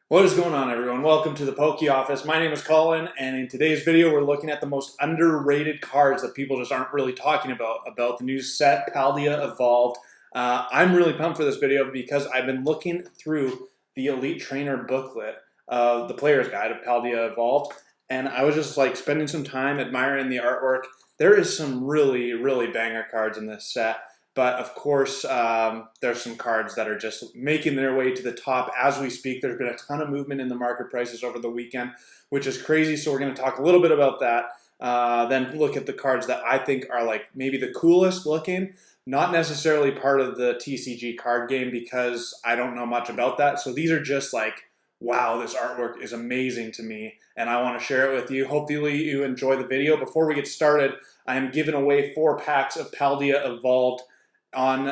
What is going on, everyone? Welcome to the Poke Office. My name is Colin, and in today's video, we're looking at the most underrated cards that people just aren't really talking about the new set, Paldea Evolved. I'm really pumped for this video because I've been looking through the Elite Trainer booklet, the player's guide of Paldea Evolved, and I was just like spending some time admiring the artwork. There is some really, really banger cards in this set. But of course, there's some cards that are just making their way to the top as we speak. There's been a ton of movement in the market prices over the weekend, which is crazy. So we're going to talk a little bit about that. Then look at the cards that I think are like maybe the coolest looking, not necessarily part of the TCG card game because I don't know much about that. So these are just like, wow, this artwork is amazing to me, and I want to share it with you. Hopefully you enjoy the video. Before we get started, I am giving away 4 packs of Paldea Evolved on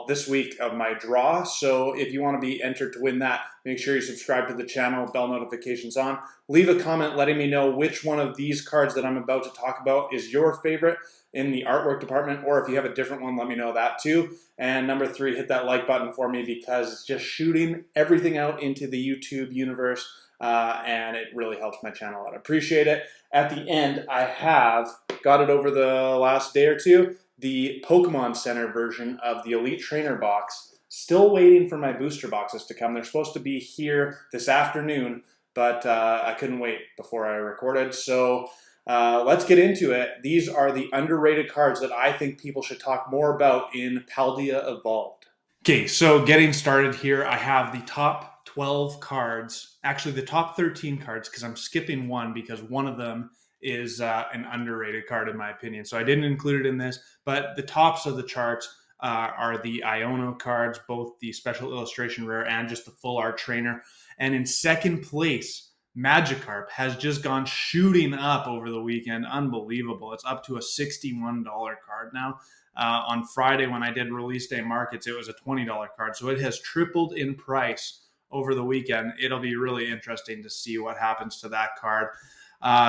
this week of my draw. So if you want to be entered to win that, make sure you subscribe to the channel, bell notifications on. Leave a comment letting me know which one of these cards that I'm about to talk about is your favorite in the artwork department, or if you have a different one, let me know that too. And number 3, hit that like button for me because it's just shooting everything out into the YouTube universe, and it really helps my channel out. I appreciate it. At the end, I have got it over the last day or two, the Pokemon Center version of the Elite Trainer box. Still waiting for my booster boxes to come. They're supposed to be here this afternoon, but I couldn't wait before I recorded. So let's get into it. These are the underrated cards that I think people should talk more about in Paldea Evolved. Okay, so getting started here, I have the top 12 cards, actually the top 13 cards, because I'm skipping one because one of them is an underrated card in my opinion. So I didn't include it in this, but the tops of the charts are the Iono cards, both the special illustration rare and just the full art trainer. And in second place, Magikarp has just gone shooting up over the weekend. Unbelievable. It's up to a $61 card now. On Friday when I did release day markets, it was a $20 card. So it has tripled in price over the weekend. It'll be really interesting to see what happens to that card.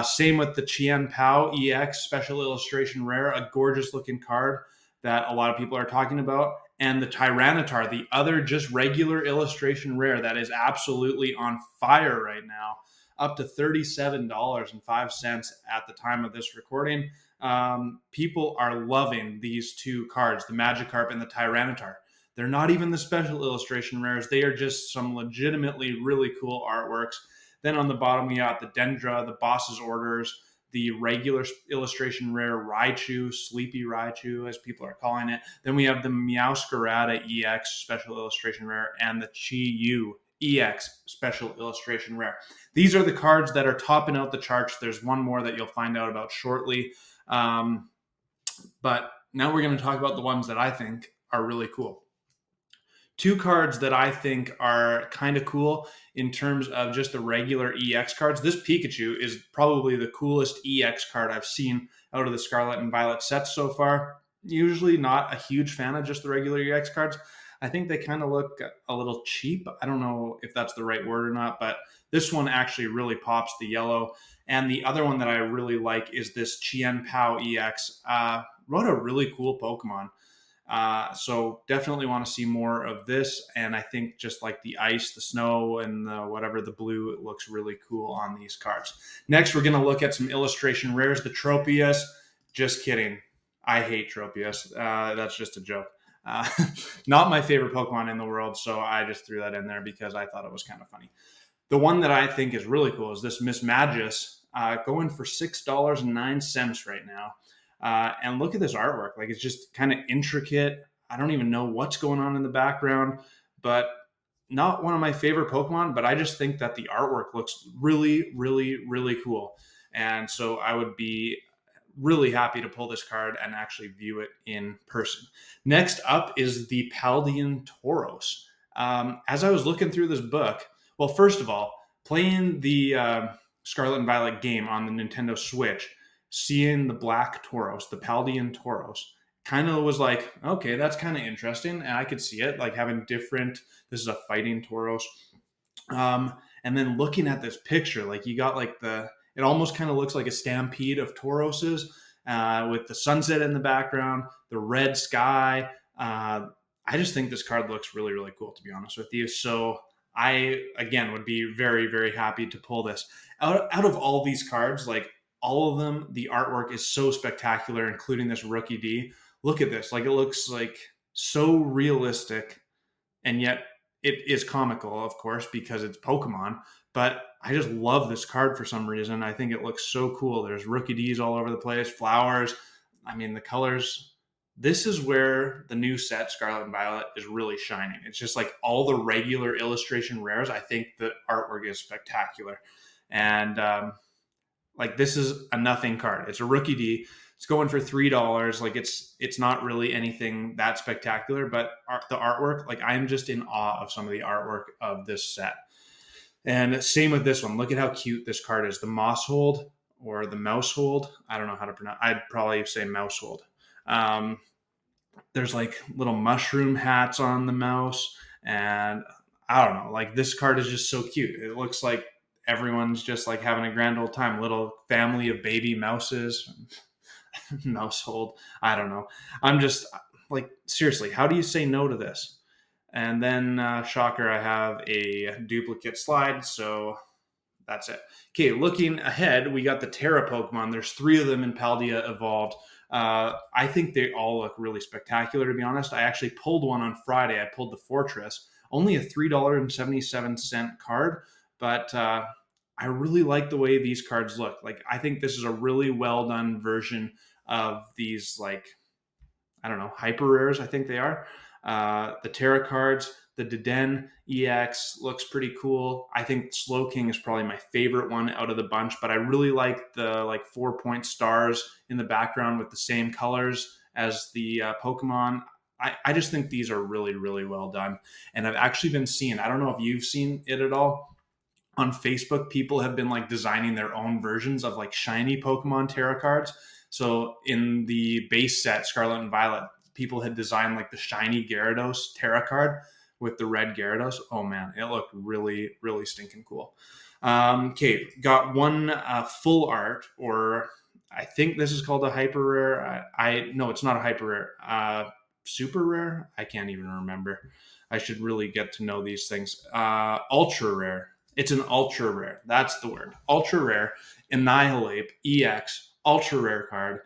Same with the Chien Pao EX Special Illustration Rare, a gorgeous looking card that a lot of people are talking about. And the Tyranitar, the other just regular illustration rare that is absolutely on fire right now, up to $37.05 at the time of this recording. People are loving these two cards, the Magikarp and the Tyranitar. They're not even the special illustration rares. They are just some legitimately really cool artworks. Then on the bottom, we got the Dendra, the Boss's Orders, the regular illustration rare Raichu, Sleepy Raichu, as people are calling it. Then we have the Meowscarada EX Special Illustration Rare and the Chi-Yu EX Special Illustration Rare. These are the cards that are topping out the charts. There's one more that you'll find out about shortly. But now we're going to talk about the ones that I think are really cool. 2 cards that I think are kind of cool in terms of just the regular EX cards. This Pikachu is probably the coolest EX card I've seen out of the Scarlet and Violet sets so far. Usually not a huge fan of just the regular EX cards. I think they kind of look a little cheap. I don't know if that's the right word or not, but this one actually really pops, the yellow. And the other one that I really like is this Chien Pao EX. What a really cool Pokemon. So definitely want to see more of this. And I think just like the ice, the snow, and the blue, it looks really cool on these cards. Next, we're going to look at some illustration rares. The Tropius, just kidding. I hate Tropius. That's just a joke. Not my favorite Pokemon in the world, so I just threw that in there because I thought it was kind of funny. The one that I think is really cool is this Miss Magus, going for $6.09 right now. And look at this artwork. Like, it's just kind of intricate. I don't even know what's going on in the background, but not one of my favorite Pokemon, but I just think that the artwork looks really, really, really cool. And so I would be really happy to pull this card and actually view it in person. Next up is the Paldean Tauros. As I was looking through this book, well, first of all, playing the Scarlet and Violet game on the Nintendo Switch, seeing the black Tauros, the Paldean Tauros, kind of was like, okay, that's kind of interesting. And I could see it like having different, this is a fighting Tauros. And then looking at this picture, like you got like it almost kind of looks like a stampede of Tauroses with the sunset in the background, the red sky. I just think this card looks really, really cool, to be honest with you. So I again would be very, very happy to pull this out of all these cards. Like all of them, the artwork is so spectacular, including this rookie D. Look at this; like it looks like so realistic, and yet it is comical, of course, because it's Pokemon. But I just love this card for some reason. I think it looks so cool. There's rookie Ds all over the place, flowers. I mean, the colors. This is where the new set, Scarlet and Violet, is really shining. It's just like all the regular illustration rares. I think the artwork is spectacular. And like this is a nothing card. It's a rookie D. It's going for $3. Like it's not really anything that spectacular, but the artwork, like I'm just in awe of some of the artwork of this set. And same with this one. Look at how cute this card is. The moss hold or the mouse hold. I don't know how to pronounce. I'd probably say mouse hold. There's like little mushroom hats on the mouse, and I don't know. Like this card is just so cute. It looks like everyone's just like having a grand old time. Little family of baby mouses, mousehold. I don't know. I'm just like seriously. How do you say no to this? And then shocker, I have a duplicate slide. So that's it. Okay, looking ahead, we got the Terra Pokemon. There's 3 of them in Paldea Evolved. I think they all look really spectacular, to be honest. I actually pulled one on Friday. I pulled the Fortress. Only a $3.77 card, but I really like the way these cards look. Like, I think this is a really well done version of these, like, I don't know, hyper rares, I think they are. The Terra cards, the Deden EX looks pretty cool. I think Slow King is probably my favorite one out of the bunch, but I really like the like 4-point stars in the background with the same colors as the Pokemon. I just think these are really, really well done. And I've actually been seeing, I don't know if you've seen it at all, on Facebook, people have been like designing their own versions of like shiny Pokemon Terra cards. So in the base set, Scarlet and Violet, people had designed like the shiny Gyarados Terra card with the red Gyarados. Oh man, it looked really, really stinking cool. Okay, got one full art, or I think this is called a hyper rare. I no, it's not a hyper rare. Super rare. I can't even remember. I should really get to know these things. Ultra rare. It's an ultra rare. That's the word. Ultra rare. Annihilate EX. Ultra rare card.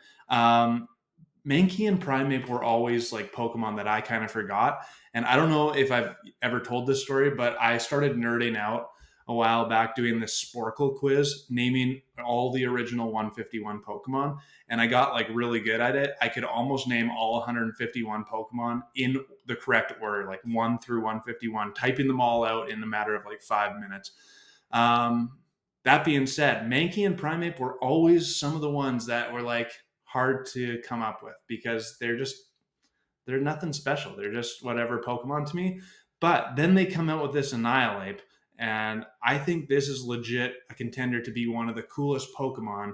Mankey and Primeape were always like Pokemon that I kind of forgot. And I don't know if I've ever told this story, but I started nerding out a while back doing this Sporkle quiz, naming all the original 151 Pokemon. And I got like really good at it. I could almost name all 151 Pokemon in the correct order, like 1 through 151, typing them all out in a matter of like 5 minutes. That being said, Mankey and Primeape were always some of the ones that were like hard to come up with because they're nothing special. They're just whatever Pokemon to me. But then they come out with this Annihilate, and I think this is legit a contender to be one of the coolest Pokemon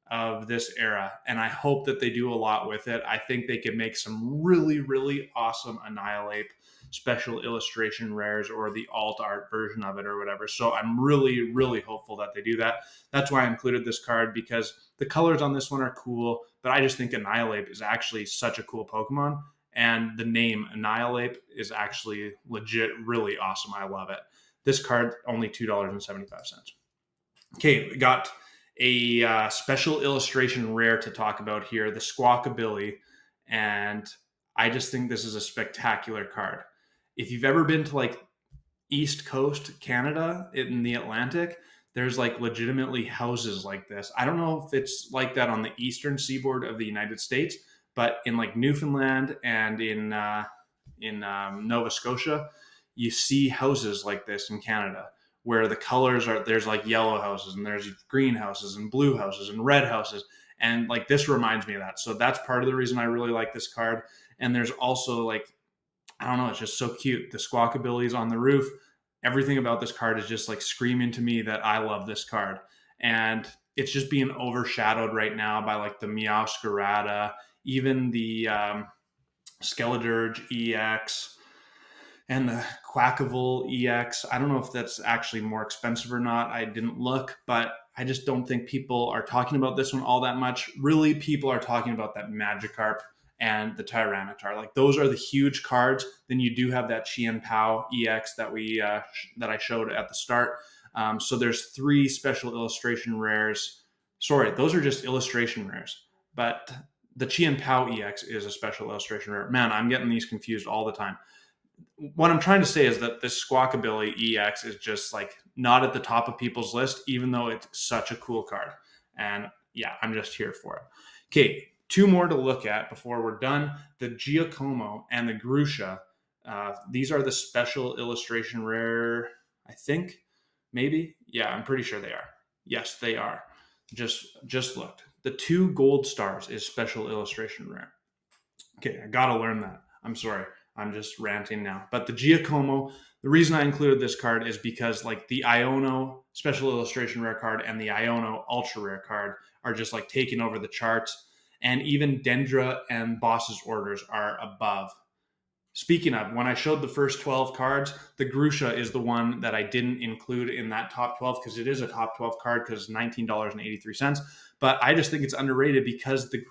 of this era. And I hope that they do a lot with it. I think they could make some really, really awesome Annihilate special illustration rares or the alt art version of it or whatever. So I'm really, really hopeful that they do that. That's why I included this card, because the colors on this one are cool, but I just think Annihilate is actually such a cool Pokemon. And the name Annihilate is actually legit really awesome. I love it. This card, only $2.75. Okay, we got a special illustration rare to talk about here, the Squawkabilly. And I just think this is a spectacular card. If you've ever been to like East Coast Canada in the Atlantic, there's like legitimately houses like this. I don't know if it's like that on the eastern seaboard of the United States, but in like Newfoundland and in Nova Scotia, you see houses like this in Canada where the colors are, there's like yellow houses and there's green houses and blue houses and red houses. And like this reminds me of that. So that's part of the reason I really like this card. And there's also like, I don't know, it's just so cute. The Squawkabilly's on the roof. Everything about this card is just like screaming to me that I love this card. And it's just being overshadowed right now by like the Meowscarada, even the Skeledirge EX and the Quackable EX. I don't know if that's actually more expensive or not. I didn't look, but I just don't think people are talking about this one all that much. Really, people are talking about that Magikarp and the Tyranitar. Like, those are the huge cards. Then you do have that Chien Pao EX that that I showed at the start. So there's 3 special illustration rares. Sorry, those are just illustration rares. But the Chien Pao EX is a special illustration rare. Man, I'm getting these confused all the time. What I'm trying to say is that this Squawkabilly EX is just like not at the top of people's list, even though it's such a cool card. And yeah, I'm just here for it. Okay, 2 more to look at before we're done. The Giacomo and the Grusha. These are the special illustration rare, I think, maybe. Yeah, I'm pretty sure they are. Yes, they are. Just looked. The 2 gold stars is special illustration rare. Okay, I gotta learn that. I'm sorry. I'm just ranting now. But the Giacomo, the reason I included this card is because like the Iono special illustration rare card and the Iono ultra rare card are just like taking over the charts. And even Dendra and Boss's orders are above. Speaking of, when I showed the first 12 cards, the Grusha is the one that I didn't include in that top 12 because it is a top 12 card because it's $19.83. But I just think it's underrated because the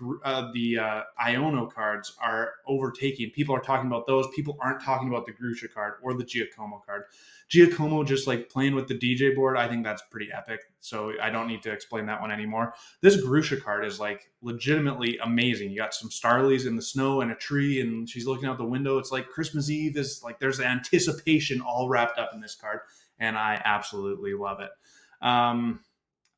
Iono cards are overtaking. People are talking about those. People aren't talking about the Grusha card or the Giacomo card. Giacomo just like playing with the DJ board, I think that's pretty epic. So I don't need to explain that one anymore. This Grusha card is like legitimately amazing. You got some Starlies in the snow and a tree, and she's looking out the window. It's like Christmas Eve is like there's anticipation all wrapped up in this card, and I absolutely love it.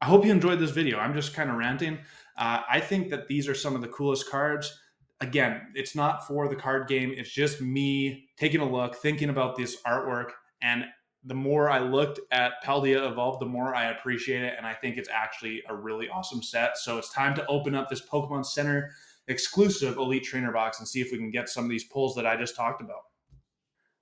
I hope you enjoyed this video. I'm just kind of ranting. I think that these are some of the coolest cards. Again, it's not for the card game. It's just me taking a look, thinking about this artwork, and the more I looked at Paldea Evolved, the more I appreciate it, and I think it's actually a really awesome set. So it's time to open up this Pokemon Center exclusive Elite Trainer box and see if we can get some of these pulls that I just talked about.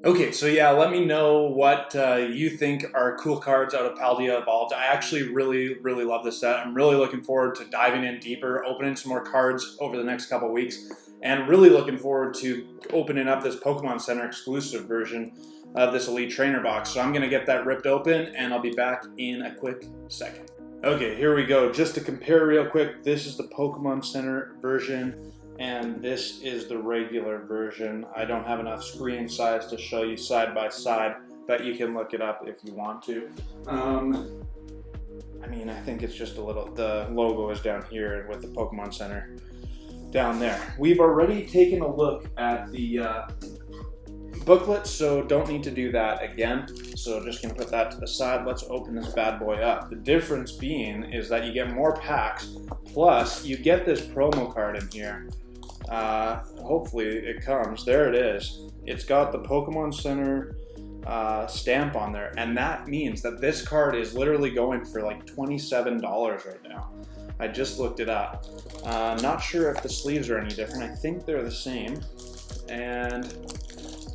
Okay, so yeah, let me know what you think are cool cards out of Paldea Evolved. I actually really love this set. I'm really looking forward to diving in deeper, opening some more cards over the next couple weeks, and really looking forward to opening up this Pokemon Center exclusive version of this Elite Trainer box. So I'm going to get that ripped open, and I'll be back in a quick second. Okay, here we go. Just to compare real quick, this is the Pokemon Center version, and this is the regular version. I don't have enough screen size to show you side by side, but you can look it up if you want to. I mean, I think it's just a little, the logo is down here with the Pokemon Center down there. We've already taken a look at the booklet, so don't need to do that again. So just gonna put that to the side. Let's open this bad boy up. The difference being is that you get more packs, plus you get this promo card in here. Hopefully it comes. There it is. It's got the Pokemon Center stamp on there, and that means that this card is literally going for like $27 right now. I just looked it up. Not sure if the sleeves are any different. I think they're the same. And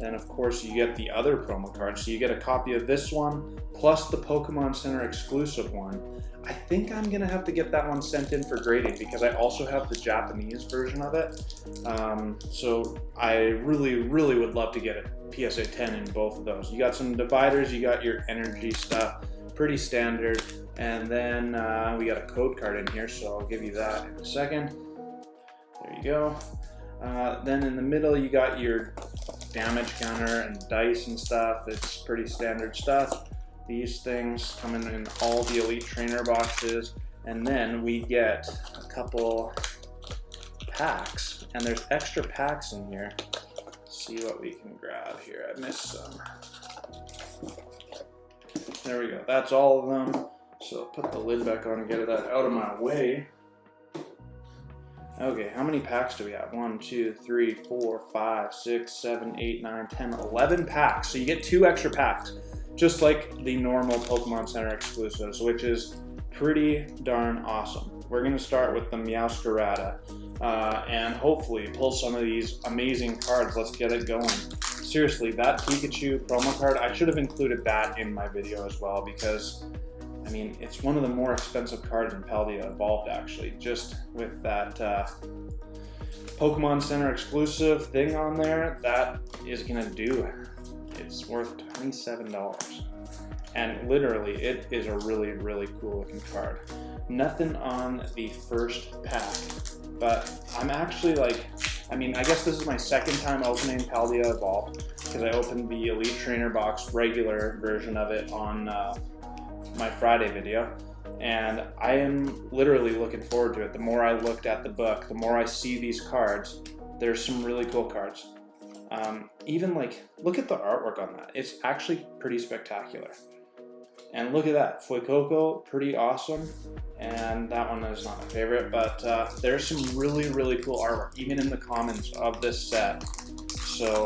then of course you get the other promo card. So you get a copy of this one plus the Pokemon Center exclusive one. I think I'm gonna have to get that one sent in for grading because I also have the Japanese version of it. So I really would love to get a PSA 10 in both of those. You got some dividers, you got your energy stuff, pretty standard. And then we got a code card in here, so I'll give you that in a second. There you go. Then in the middle you got your damage counter and dice and stuff. It's pretty standard stuff. These things come in all the Elite Trainer boxes, and then we get a couple packs, and there's extra packs in here. Let's see what we can grab here. I missed some. There we go. That's all of them. So put the lid back on and get that out of my way. Okay, how many packs do we have? 1, 2, 3, 4, 5, 6, 7, 8, 9, 10, 11 packs. So you get 2 extra packs, just like the normal Pokemon Center exclusives, which is pretty darn awesome. We're gonna start with the Meowscarada, and hopefully pull some of these amazing cards. Let's get it going. Seriously, that Pikachu promo card, I should have included that in my video as well because I mean, it's one of the more expensive cards in Paldea Evolved, actually. Just with that Pokemon Center exclusive thing on there, that is gonna do it. It's worth $27. And literally, it is a really cool looking card. Nothing on the first pack, but I'm actually like I mean, I guess this is my second time opening Paldea Evolved, because I opened the Elite Trainer box regular version of it on my Friday video, and I am literally looking forward to it. The more I looked at the book, the more I see these cards. There's some really cool cards. Even like, look at the artwork on that. It's actually pretty spectacular. And look at that, Fuecoco, pretty awesome. And that one is not my favorite, but there's some really, really cool artwork, even in the commons of this set. So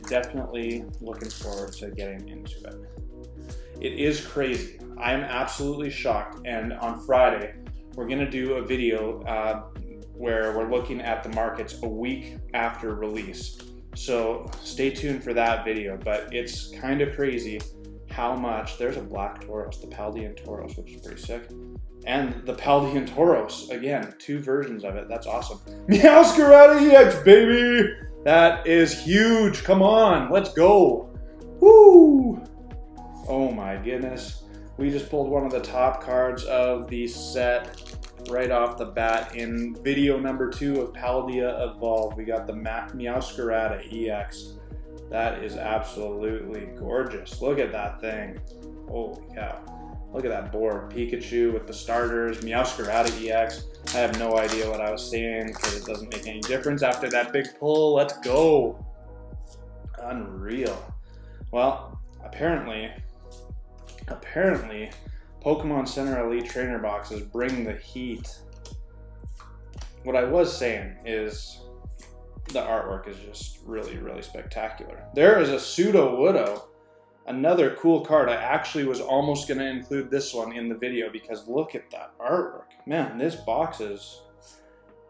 definitely looking forward to getting into it. It is crazy. I am absolutely shocked. And on Friday, we're gonna do a video where we're looking at the markets a week after release. So stay tuned for that video, but it's kind of crazy how much. There's a black Tauros, the Paldean Tauros, which is pretty sick. And the Paldean Tauros, again, 2 versions of it. That's awesome. Meowscarada EX, baby! That is huge. Come on, let's go. Woo! Oh my goodness. We just pulled one of the top cards of the set right off the bat in video number 2 of Paldea Evolved. We got the Meowscarada EX. That is absolutely gorgeous. Look at that thing. Holy cow. Look at that board. Pikachu with the starters, Meowscarada EX. I have no idea what I was saying because it doesn't make any difference after that big pull. Let's go. Unreal. Well, apparently, Pokemon Center Elite Trainer boxes bring the heat. What I was saying is the artwork is just really, really spectacular. There is a Sudowoodo, another cool card. I actually was almost going to include this one in the video because look at that artwork. Man, this box is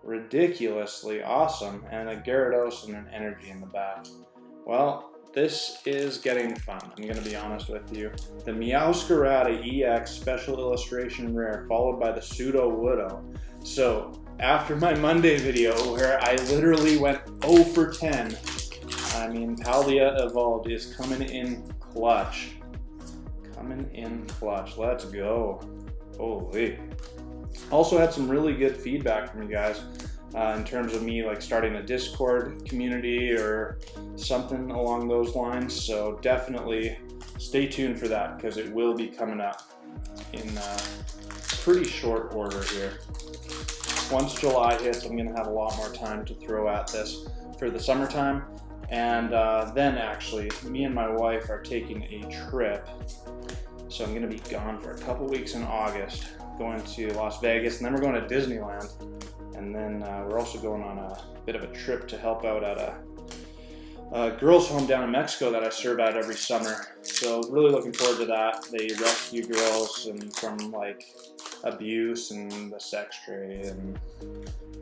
ridiculously awesome. And a Gyarados and an Energy in the back. Well, this is getting fun. I'm going to be honest with you. The Meowscarada EX Special Illustration Rare followed by the Sudowoodo. So after my Monday video where I literally went 0 for 10, I mean, Paldea Evolved is coming in clutch. Coming in clutch. Let's go. Holy. Also had some really good feedback from you guys in terms of me like starting a Discord community or something along those lines. So definitely stay tuned for that because it will be coming up in pretty short order here. Once July hits, I'm going to have a lot more time to throw at this for the summertime. And then actually, me and my wife are taking a trip. So I'm going to be gone for a couple weeks in August, going to Las Vegas, and then we're going to Disneyland. And then we're also going on a bit of a trip to help out at a girls' home down in Mexico that I serve at every summer. So really looking forward to that. They rescue girls from like abuse and the sex trade,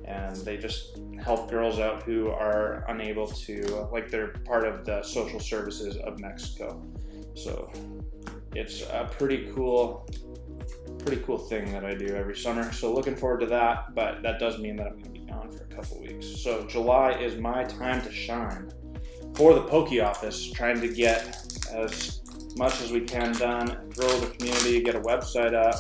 and they just help girls out who are unable to, like they're part of the social services of Mexico. So it's a pretty cool thing that I do every summer. So looking forward to that, but that does mean that I'm going to be gone for a couple weeks. So July is my time to shine for the Poke Office, trying to get as much as we can done, grow the community, get a website up,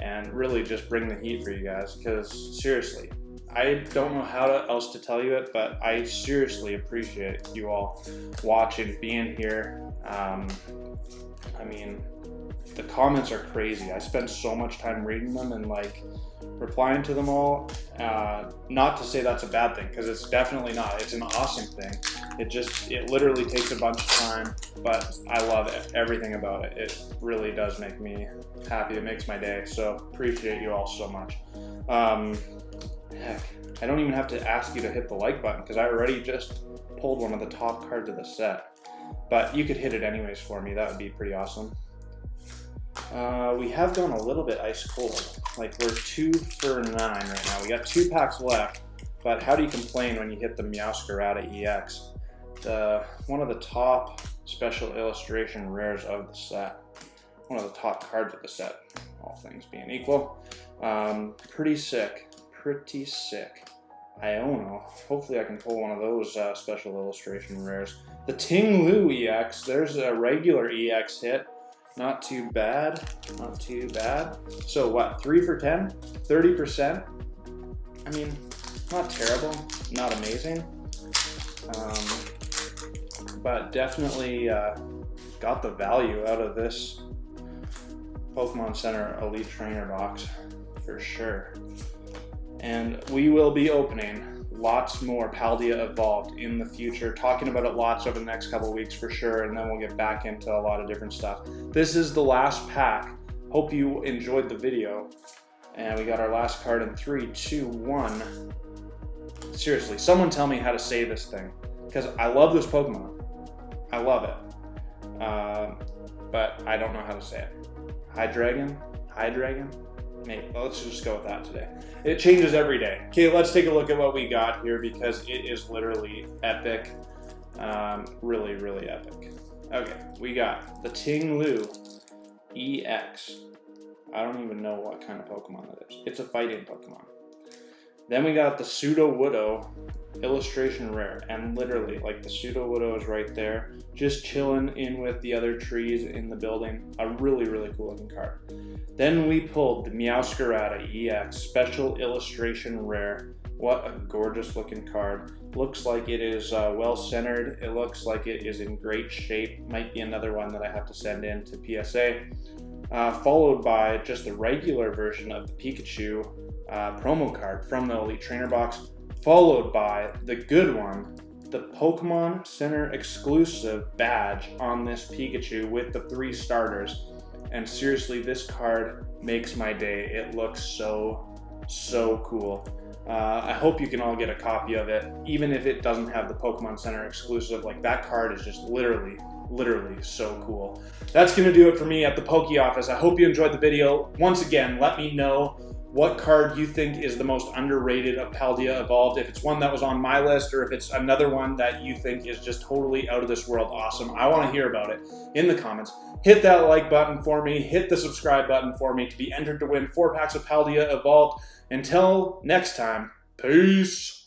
and really just bring the heat for you guys. Because seriously, I don't know how else to tell you it, but I seriously appreciate you all watching, being here. I mean, the comments are crazy. I spend so much time reading them and like replying to them all. Not to say that's a bad thing, because it's definitely not. It's an awesome thing. It literally takes a bunch of time, but I love everything about it. It really does make me happy. It makes my day. So appreciate you all so much. Heck, I don't even have to ask you to hit the like button because I already just pulled one of the top cards of the set. But you could hit it anyways for me. That would be pretty awesome. We have gone a little bit ice cold. Like we're 2 for 9 right now. We got 2 packs left, but how do you complain when you hit the Meowscarada EX? One of the top special illustration rares of the set. One of the top cards of the set, all things being equal. Pretty sick, pretty sick. Iono, hopefully I can pull one of those special illustration rares. The Ting-Lu EX, there's a regular EX hit. Not too bad, not too bad. So what, 3 for 10? 30%? I mean, not terrible, not amazing. But definitely got the value out of this Pokemon Center Elite Trainer box for sure. And we will be opening lots more Paldea Evolved in the future, talking about it lots over the next couple of weeks for sure, and then we'll get back into a lot of different stuff. This is the last pack. Hope you enjoyed the video. And we got our last card in 3, 2, 1. Seriously, someone tell me how to say this thing, because I love this Pokemon. I love it. But I don't know how to say it. Hydreigon? Maybe. Well, let's just go with that today. It changes every day. Okay, let's take a look at what we got here, because it is literally epic. Really, really epic. Okay, we got the Ting-Lu EX. I don't even know what kind of Pokemon that is. It's a fighting Pokemon. Then we got the Sudowoodo illustration rare, and literally, like, the Sudowoodo is right there, just chilling in with the other trees in the building. A really, really cool looking card. Then we pulled the Meowscarada EX special illustration rare. What a gorgeous looking card. Looks like it is well centered. It looks like it is in great shape. Might be another one that I have to send in to PSA. Followed by just the regular version of the Pikachu promo card from the Elite Trainer box, followed by the good one, the Pokemon Center exclusive badge on this Pikachu with the 3 starters. And seriously, this card makes my day. It looks so cool. I hope you can all get a copy of it, even if it doesn't have the Pokemon Center exclusive. Like, that card is just literally so cool. That's gonna do it for me at the Poke Office. I hope you enjoyed the video. Once again, let me know what card you think is the most underrated of Paldea Evolved. If it's one that was on my list, or if it's another one that you think is just totally out of this world awesome. I want to hear about it in the comments. Hit that like button for me. Hit the subscribe button for me to be entered to win 4 packs of Paldea Evolved. Until next time, peace.